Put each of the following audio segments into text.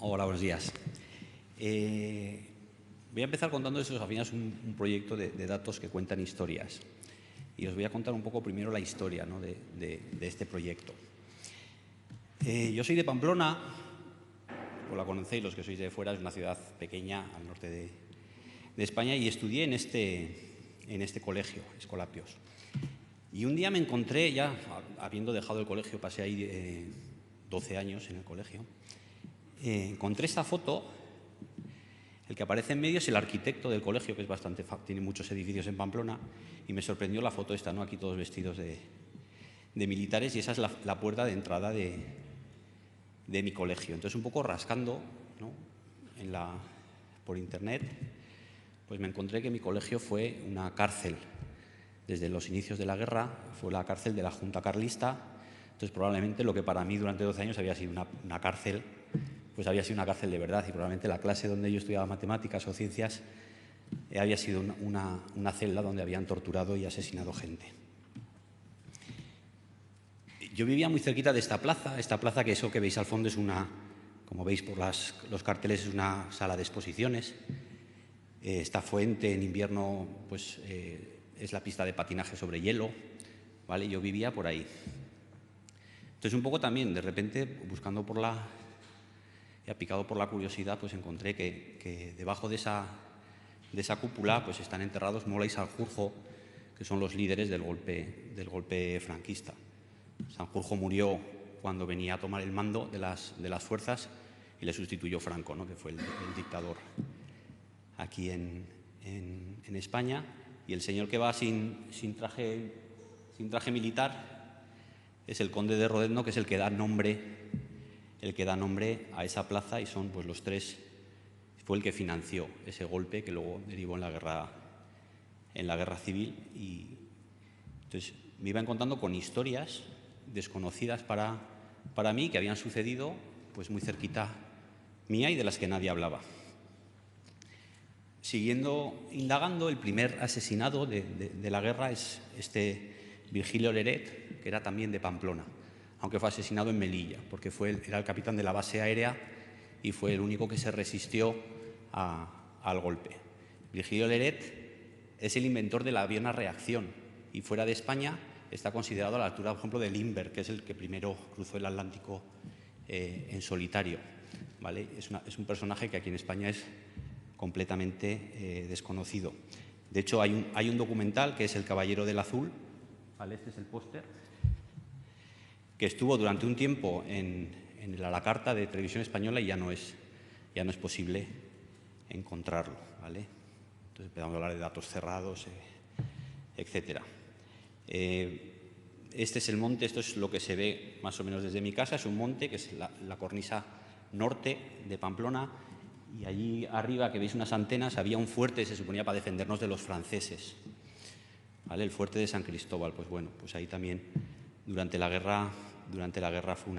Hola, buenos días. Voy a empezar contando eso. Al final es un proyecto de datos que cuentan historias. Y os voy a contar un poco primero la historia, ¿no?, de este proyecto. Yo soy de Pamplona, o la conocéis los que sois de fuera, es una ciudad pequeña al norte de España, y estudié en este colegio, Escolapios. Y un día me encontré, ya habiendo dejado el colegio, pasé ahí 12 años en el colegio, encontré esta foto. El que aparece en medio es el arquitecto del colegio, que es tiene muchos edificios en Pamplona, y me sorprendió la foto esta, ¿no? Aquí todos vestidos de militares, y esa es la puerta de entrada de mi colegio. Entonces, un poco rascando, ¿no?, por internet, pues me encontré que mi colegio fue una cárcel. Desde los inicios de la guerra fue la cárcel de la Junta Carlista. Entonces, probablemente lo que para mí durante 12 años había sido una cárcel, pues había sido una cárcel de verdad, y probablemente la clase donde yo estudiaba matemáticas o ciencias había sido una celda donde habían torturado y asesinado gente. Yo vivía muy cerquita de esta plaza, que eso que veis al fondo es como veis por los carteles, es una sala de exposiciones. Esta fuente en invierno pues es la pista de patinaje sobre hielo, ¿vale? Yo vivía por ahí. Entonces, un poco también, de repente, buscando picado por la curiosidad, pues encontré que debajo de esa cúpula pues están enterrados Mola y Sanjurjo, que son los líderes del golpe franquista. Sanjurjo murió cuando venía a tomar el mando de las fuerzas y le sustituyó Franco, ¿no?, que fue el dictador aquí en España. Y el señor que va sin traje militar es el conde de Rodezno, que es el que da nombre a esa plaza, y son pues los tres. Fue el que financió ese golpe que luego derivó en la guerra civil. Y entonces me iba encontrando con historias desconocidas para mí, que habían sucedido pues muy cerquita mía y de las que nadie hablaba. Siguiendo indagando, el primer asesinado de la guerra es este Virgilio Leret, que era también de Pamplona, aunque fue asesinado en Melilla, porque era el capitán de la base aérea y fue el único que se resistió al golpe. Virgilio Leret es el inventor del avión a reacción, y fuera de España está considerado a la altura, por ejemplo, de Lindbergh, que es el que primero cruzó el Atlántico en solitario, ¿vale? Es un personaje que aquí en España es completamente desconocido. De hecho, hay un documental que es El Caballero del Azul, ¿vale? Este es el póster, que estuvo durante un tiempo en la carta de Televisión Española, y ya no es posible encontrarlo, ¿vale? Entonces empezamos a hablar de datos cerrados, etcétera. Este es el monte, esto es lo que se ve más o menos desde mi casa. Es un monte que es la cornisa norte de Pamplona, y allí arriba, que veis unas antenas, había un fuerte, se suponía, para defendernos de los franceses, ¿vale? El fuerte de San Cristóbal. Pues bueno, pues ahí también durante la guerra fue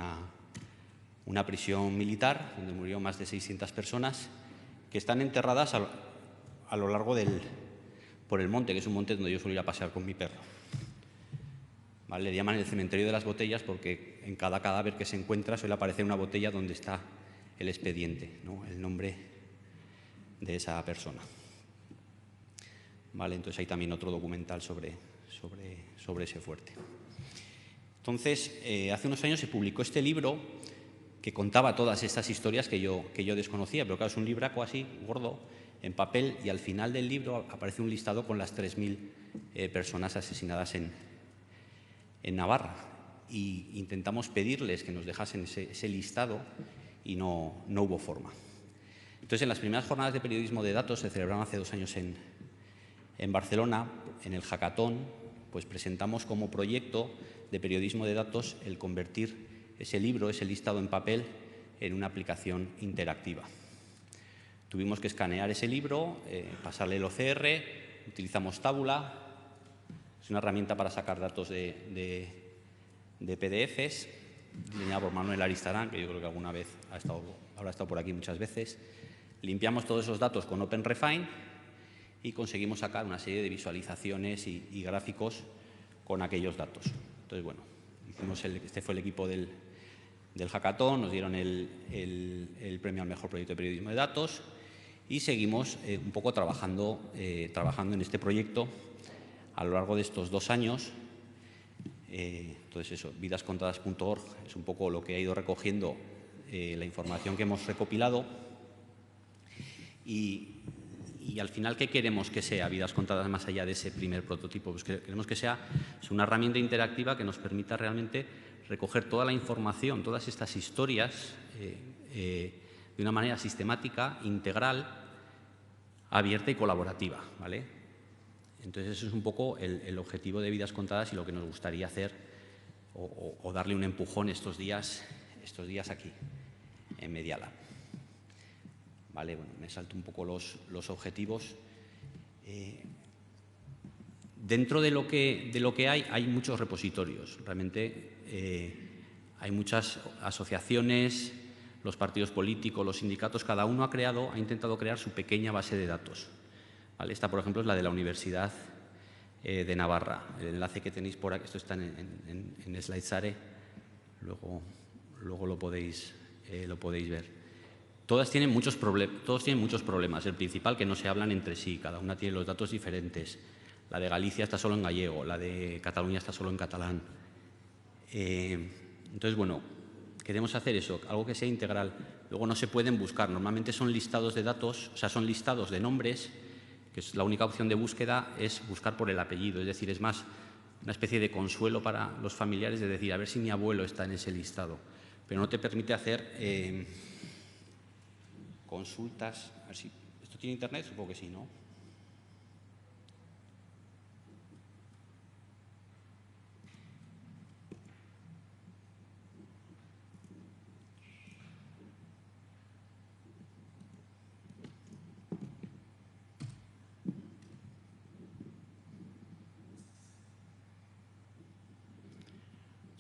una prisión militar donde murieron más de 600 personas, que están enterradas a lo largo por el monte, que es un monte donde yo suelo ir a pasear con mi perro, ¿vale? Le llaman el cementerio de las botellas porque en cada cadáver que se encuentra suele aparecer una botella donde está el expediente, ¿no?, el nombre de esa persona, ¿vale? Entonces hay también otro documental sobre ese fuerte. Entonces, hace unos años se publicó este libro que contaba todas estas historias que yo desconocía, pero claro, es un libraco así, gordo, en papel, y al final del libro aparece un listado con las 3.000 personas asesinadas en Navarra. Y intentamos pedirles que nos dejasen ese listado y no hubo forma. Entonces, en las primeras jornadas de periodismo de datos, se celebraron hace 2 años en Barcelona, en el Hackathon, pues presentamos como proyecto de periodismo de datos el convertir ese libro, ese listado en papel, en una aplicación interactiva. Tuvimos que escanear ese libro, pasarle el OCR, utilizamos Tabula, es una herramienta para sacar datos de PDFs, diseñada por Manuel Aristarán, que yo creo que alguna vez habrá estado por aquí muchas veces. Limpiamos todos esos datos con OpenRefine y conseguimos sacar una serie de visualizaciones y gráficos con aquellos datos. Entonces, bueno, este fue el equipo del del hackathon, nos dieron el premio al mejor proyecto de periodismo de datos y seguimos un poco trabajando en este proyecto a lo largo de estos 2 años. Entonces eso, vidascontadas.org es un poco lo que ha ido recogiendo la información que hemos recopilado y al final, ¿qué queremos que sea Vidas Contadas más allá de ese primer prototipo? Pues queremos que sea una herramienta interactiva que nos permita realmente recoger toda la información, todas estas historias de una manera sistemática, integral, abierta y colaborativa, ¿vale? Entonces, eso es un poco el objetivo de Vidas Contadas y lo que nos gustaría hacer o darle un empujón estos días aquí, en Media Lab. Vale, bueno, me salto un poco los objetivos. Dentro de lo que hay muchos repositorios. Realmente hay muchas asociaciones, los partidos políticos, los sindicatos, cada uno ha intentado crear su pequeña base de datos. ¿Vale? Esta, por ejemplo, es la de la Universidad de Navarra. El enlace que tenéis por aquí, esto está en Slideshare, luego lo podéis ver. Todos tienen muchos problemas. El principal, que no se hablan entre sí, cada una tiene los datos diferentes. La de Galicia está solo en gallego, la de Cataluña está solo en catalán. Entonces, bueno, queremos hacer eso, algo que sea integral. Luego no se pueden buscar, normalmente son listados de datos, o sea, son listados de nombres, que es la única opción de búsqueda es buscar por el apellido, es decir, es más una especie de consuelo para los familiares de decir, a ver si mi abuelo está en ese listado. Pero no te permite hacer consultas. A ver si ¿esto tiene internet? Supongo que sí, ¿no?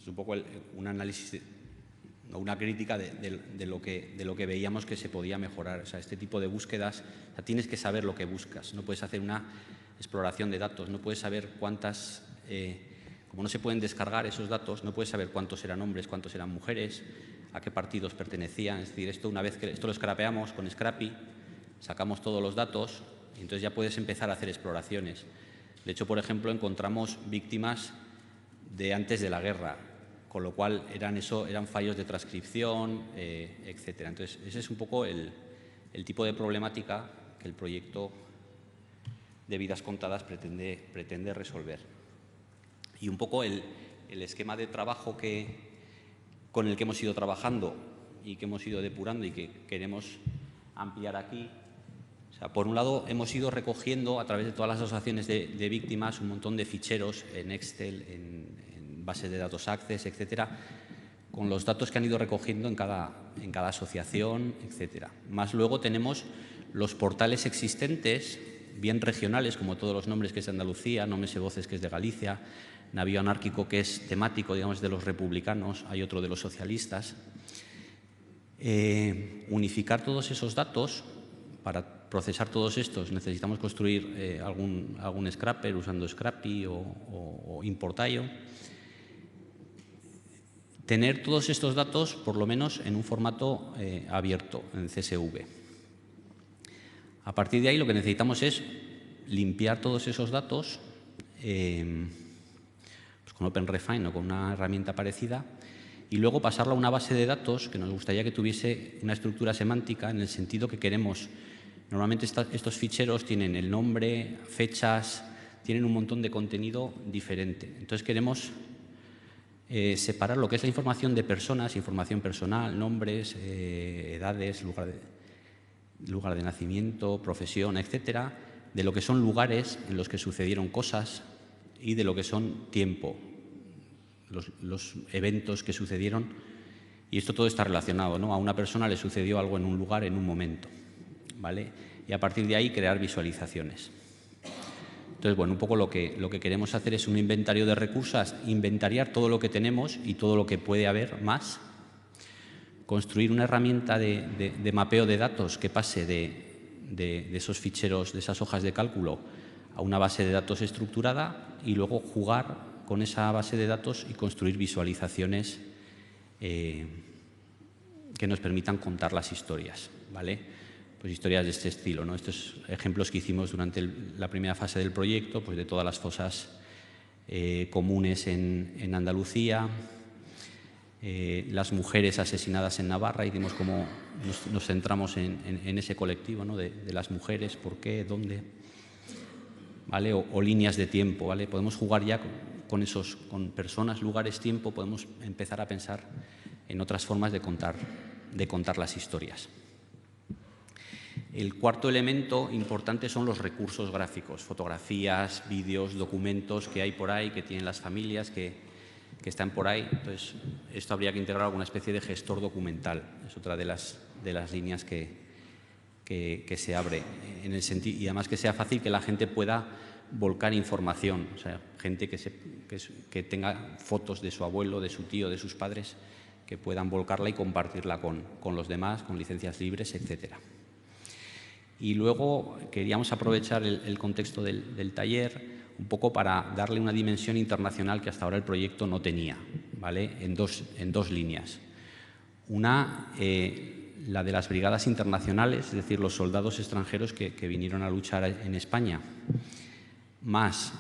Es un poco un análisis, una crítica de lo que veíamos que se podía mejorar. O sea, este tipo de búsquedas, o sea, tienes que saber lo que buscas. No puedes hacer una exploración de datos, no puedes saber cuántas, como no se pueden descargar esos datos, no puedes saber cuántos eran hombres, cuántos eran mujeres, a qué partidos pertenecían. Es decir, esto una vez que esto lo scrapeamos con Scrappy, sacamos todos los datos y entonces ya puedes empezar a hacer exploraciones. De hecho, por ejemplo, encontramos víctimas de antes de la guerra, con lo cual eran fallos de transcripción, etcétera. Entonces, ese es un poco el tipo de problemática que el proyecto de Vidas Contadas pretende resolver. Y un poco el esquema de trabajo con el que hemos ido trabajando y que hemos ido depurando y que queremos ampliar aquí. O sea, por un lado, hemos ido recogiendo a través de todas las asociaciones de víctimas un montón de ficheros en Excel, en bases de datos Access, etcétera, con los datos que han ido recogiendo en cada asociación, etcétera. Más luego tenemos los portales existentes, bien regionales, como todos los nombres que es de Andalucía, Nombres y Voces, que es de Galicia, Navío Anárquico, que es temático, digamos, de los republicanos, hay otro de los socialistas. Unificar todos esos datos, para procesar todos estos necesitamos construir algún scrapper usando Scrappy o Importaio. Tener todos estos datos, por lo menos, en un formato abierto, en CSV. A partir de ahí, lo que necesitamos es limpiar todos esos datos pues con OpenRefine o con una herramienta parecida y luego pasarla a una base de datos que nos gustaría que tuviese una estructura semántica en el sentido que queremos. Normalmente estos ficheros tienen el nombre, fechas, tienen un montón de contenido diferente. Entonces queremos separar lo que es la información de personas, información personal, nombres, edades, lugar de nacimiento, profesión, etcétera, de lo que son lugares en los que sucedieron cosas y de lo que son tiempo, los eventos que sucedieron. Y esto todo está relacionado, ¿no? A una persona le sucedió algo en un lugar, en un momento, ¿vale? Y a partir de ahí crear visualizaciones. Entonces, bueno, un poco lo que queremos hacer es un inventario de recursos, inventariar todo lo que tenemos y todo lo que puede haber más, construir una herramienta de mapeo de datos que pase de esos ficheros, de esas hojas de cálculo, a una base de datos estructurada y luego jugar con esa base de datos y construir visualizaciones que nos permitan contar las historias, ¿vale? Pues historias de este estilo, ¿no? Estos ejemplos que hicimos durante la primera fase del proyecto, pues de todas las fosas comunes en Andalucía, las mujeres asesinadas en Navarra, y vimos cómo nos centramos en ese colectivo, ¿no? de las mujeres, por qué, dónde, ¿vale? O líneas de tiempo, ¿vale? Podemos jugar ya con personas, lugares, tiempo, podemos empezar a pensar en otras formas de contar las historias. El cuarto elemento importante son los recursos gráficos, fotografías, vídeos, documentos que hay por ahí, que tienen las familias, que están por ahí. Entonces, esto habría que integrar alguna especie de gestor documental. Es otra de las líneas que se abre en el sentido, y además que sea fácil que la gente pueda volcar información, o sea, gente que tenga fotos de su abuelo, de su tío, de sus padres, que puedan volcarla y compartirla con los demás, con licencias libres, etcétera. Y luego queríamos aprovechar el contexto del taller un poco para darle una dimensión internacional que hasta ahora el proyecto no tenía, ¿vale? En dos líneas. Una, la de las brigadas internacionales, es decir, los soldados extranjeros que vinieron a luchar en España, más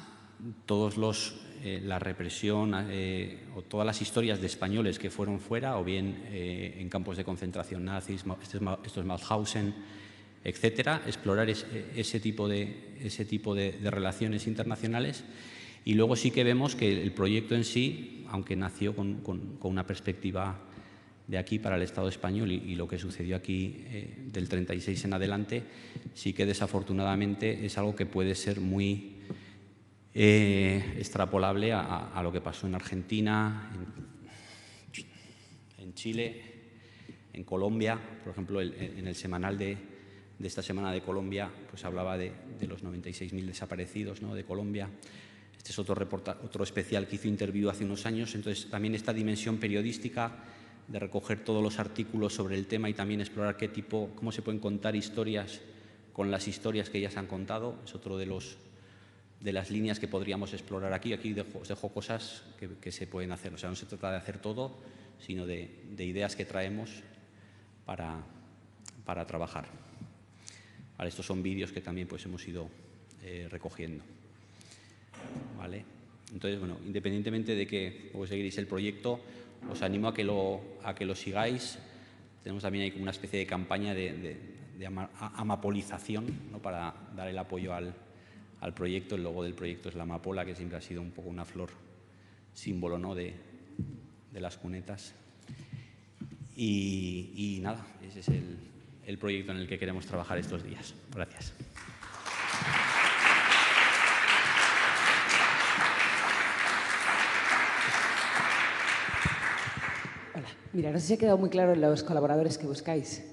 la represión o todas las historias de españoles que fueron fuera, o bien en campos de concentración nazis, estos Mauthausen, etcétera, explorar ese tipo de relaciones internacionales. Y luego sí que vemos que el proyecto en sí, aunque nació con una perspectiva de aquí para el Estado español y lo que sucedió aquí del 36 en adelante, sí que desafortunadamente es algo que puede ser muy extrapolable a lo que pasó en Argentina, en Chile, en Colombia. Por ejemplo, en el semanal de esta semana de Colombia, pues hablaba de los 96.000 desaparecidos, ¿no?, de Colombia. Este es otro especial que hizo Interview hace unos años. Entonces, también esta dimensión periodística de recoger todos los artículos sobre el tema y también explorar cómo se pueden contar historias con las historias que ya se han contado, es otro de las líneas que podríamos explorar aquí. Aquí os dejo cosas que se pueden hacer. O sea, no se trata de hacer todo, sino de ideas que traemos para trabajar. Vale, estos son vídeos que también pues hemos ido recogiendo. ¿Vale? Entonces, bueno, independientemente de que luego seguiréis el proyecto, os animo a que lo sigáis. Tenemos también ahí como una especie de campaña de amapolización, ¿no?, para dar el apoyo al proyecto. El logo del proyecto es la amapola, que siempre ha sido un poco una flor símbolo, ¿no?, de las cunetas. Y nada, ese es el proyecto en el que queremos trabajar estos días. Gracias. Hola. Mira, no sé si ha quedado muy claro los colaboradores que buscáis.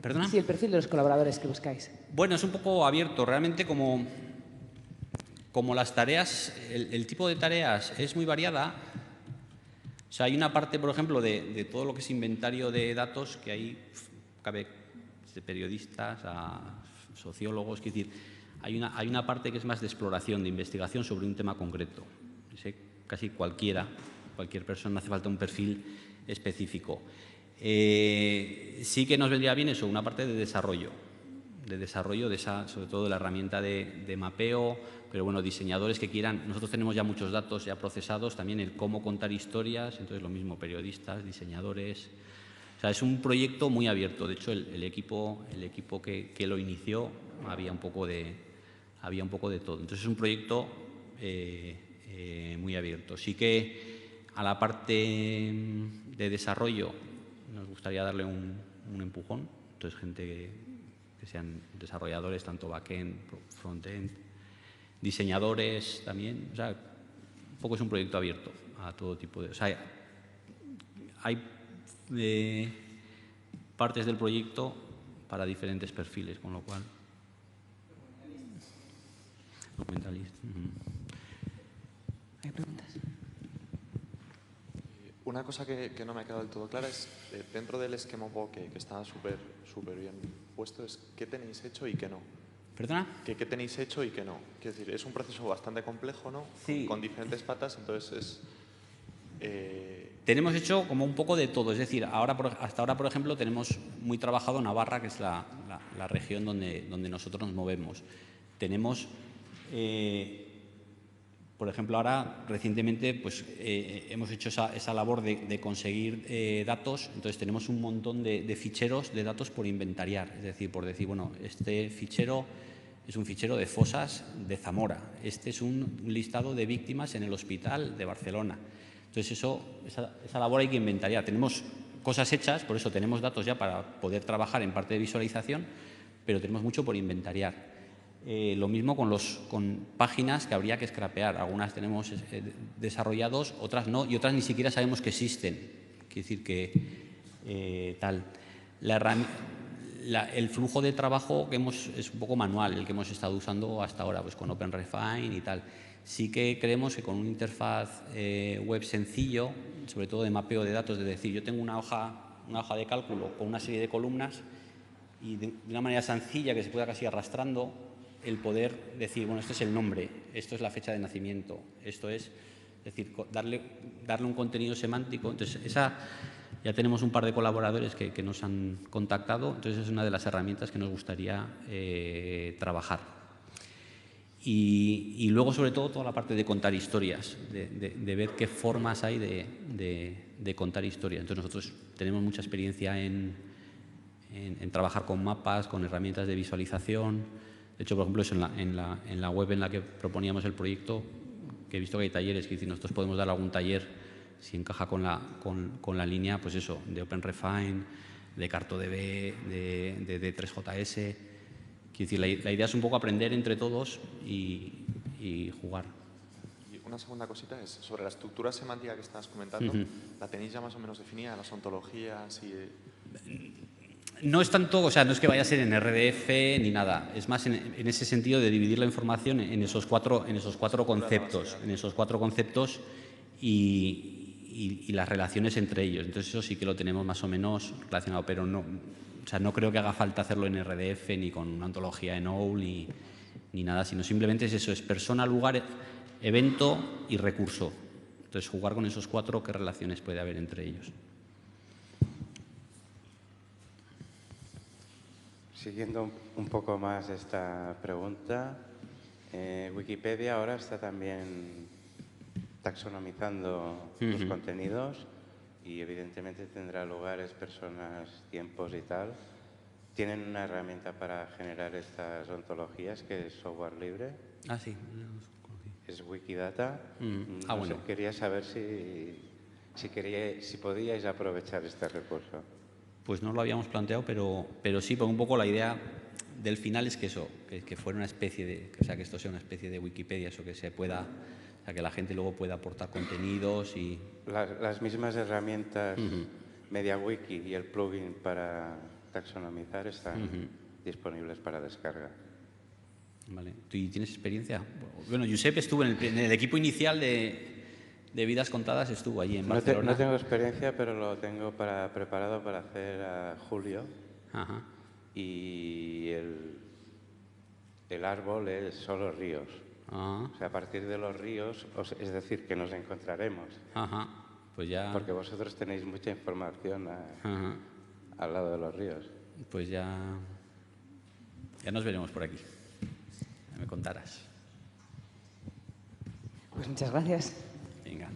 ¿Perdona? Sí, el perfil de los colaboradores que buscáis. Bueno, es un poco abierto. Realmente, como las tareas, el tipo de tareas es muy variada. O sea, hay una parte, por ejemplo, de todo lo que es inventario de datos, que ahí cabe de periodistas a sociólogos. Es decir, hay una parte que es más de exploración, de investigación sobre un tema concreto. Casi cualquier persona, no hace falta un perfil específico. Sí que nos vendría bien eso, una parte de desarrollo sobre todo de la herramienta de mapeo, pero bueno, diseñadores que quieran. Nosotros tenemos ya muchos datos ya procesados, también el cómo contar historias, entonces lo mismo, periodistas, diseñadores. O sea, es un proyecto muy abierto. De hecho, el equipo que lo inició había un poco de todo. Entonces es un proyecto muy abierto. Sí que a la parte de desarrollo nos gustaría darle un empujón. Entonces, gente que sean desarrolladores, tanto backend, frontend, diseñadores también. O sea, un poco es un proyecto abierto a todo tipo de... O sea, hay partes del proyecto para diferentes perfiles, con lo cual... Documentalista. ¿Hay preguntas? Una cosa que no me ha quedado del todo clara es, dentro del esquema un poco que está súper bien puesto, es qué tenéis hecho y qué no. ¿Perdona? ¿Qué tenéis hecho y qué no? Quiero decir, es un proceso bastante complejo, ¿no? Sí. Con diferentes patas, entonces es... Tenemos hecho como un poco de todo, es decir, hasta ahora, por ejemplo, tenemos muy trabajado Navarra, que es la región donde nosotros nos movemos. Tenemos, por ejemplo, ahora recientemente pues, hemos hecho esa labor de conseguir datos, entonces tenemos un montón de ficheros de datos por inventariar, es decir, por decir, bueno, este fichero es un fichero de fosas de Zamora, este es un listado de víctimas en el hospital de Barcelona. Entonces, esa labor hay que inventariar. Tenemos cosas hechas, por eso tenemos datos ya para poder trabajar en parte de visualización, pero tenemos mucho por inventariar. Lo mismo con páginas que habría que scrapear. Algunas tenemos desarrollados, otras no, y otras ni siquiera sabemos que existen. Quiere decir que tal. El flujo de trabajo que es un poco manual, el que hemos estado usando hasta ahora, pues con OpenRefine y tal. Sí que creemos que con una interfaz web sencillo, sobre todo de mapeo de datos, es decir, yo tengo una hoja de cálculo con una serie de columnas y de una manera sencilla que se pueda casi arrastrando, el poder decir, bueno, esto es el nombre, esto es la fecha de nacimiento, esto es decir, darle un contenido semántico. Entonces, ya tenemos un par de colaboradores que nos han contactado, entonces es una de las herramientas que nos gustaría trabajar. Y luego, sobre todo, toda la parte de contar historias, de ver qué formas hay de contar historias. Entonces, nosotros tenemos mucha experiencia en trabajar con mapas, con herramientas de visualización. De hecho, por ejemplo, eso en la web en la que proponíamos el proyecto, que he visto que hay talleres, que dicen, nosotros podemos dar algún taller si encaja con la línea, pues eso, de OpenRefine, de CartoDB, de 3JS. Quiero decir, la idea es un poco aprender entre todos y jugar. Y una segunda cosita es sobre la estructura semántica que estabas comentando. ¿La tenéis ya más o menos definida, las ontologías? No es tanto, o sea, no es que vaya a ser en RDF ni nada. Es más en ese sentido de dividir la información en esos cuatro conceptos y las relaciones entre ellos. Entonces eso sí que lo tenemos más o menos relacionado, pero no, o sea, no creo que haga falta hacerlo en RDF ni con una ontología en OWL ni nada, sino simplemente es eso, es persona, lugar, evento y recurso. Entonces jugar con esos cuatro, qué relaciones puede haber entre ellos. Siguiendo un poco más esta pregunta, Wikipedia ahora está también taxonomizando los contenidos y evidentemente tendrá lugares, personas, tiempos y tal. ¿Tienen una herramienta para generar estas ontologías que es software libre? Ah, sí. Es Wikidata. Bueno. Quería saber si podíais aprovechar este recurso. Pues no lo habíamos planteado, pero sí, porque un poco la idea del final es que eso, que fuera una especie de, o sea, que esto sea una especie de Wikipedia, eso que se pueda, o sea, que la gente luego pueda aportar contenidos y... Las mismas herramientas MediaWiki y el plugin para taxonomizar están disponibles para descarga. Vale. ¿Tú tienes experiencia? Bueno, Josep estuvo en el equipo inicial de Vidas Contadas, estuvo allí en Barcelona. No tengo experiencia, pero lo tengo preparado para hacer a julio. Ajá. Y el árbol es solo ríos. Ajá. O sea, a partir de los ríos, es decir, que nos encontraremos. Ajá. Pues ya... Porque vosotros tenéis mucha información al lado de los ríos. Pues ya nos veremos por aquí. Ya me contarás. Pues muchas gracias. Venga.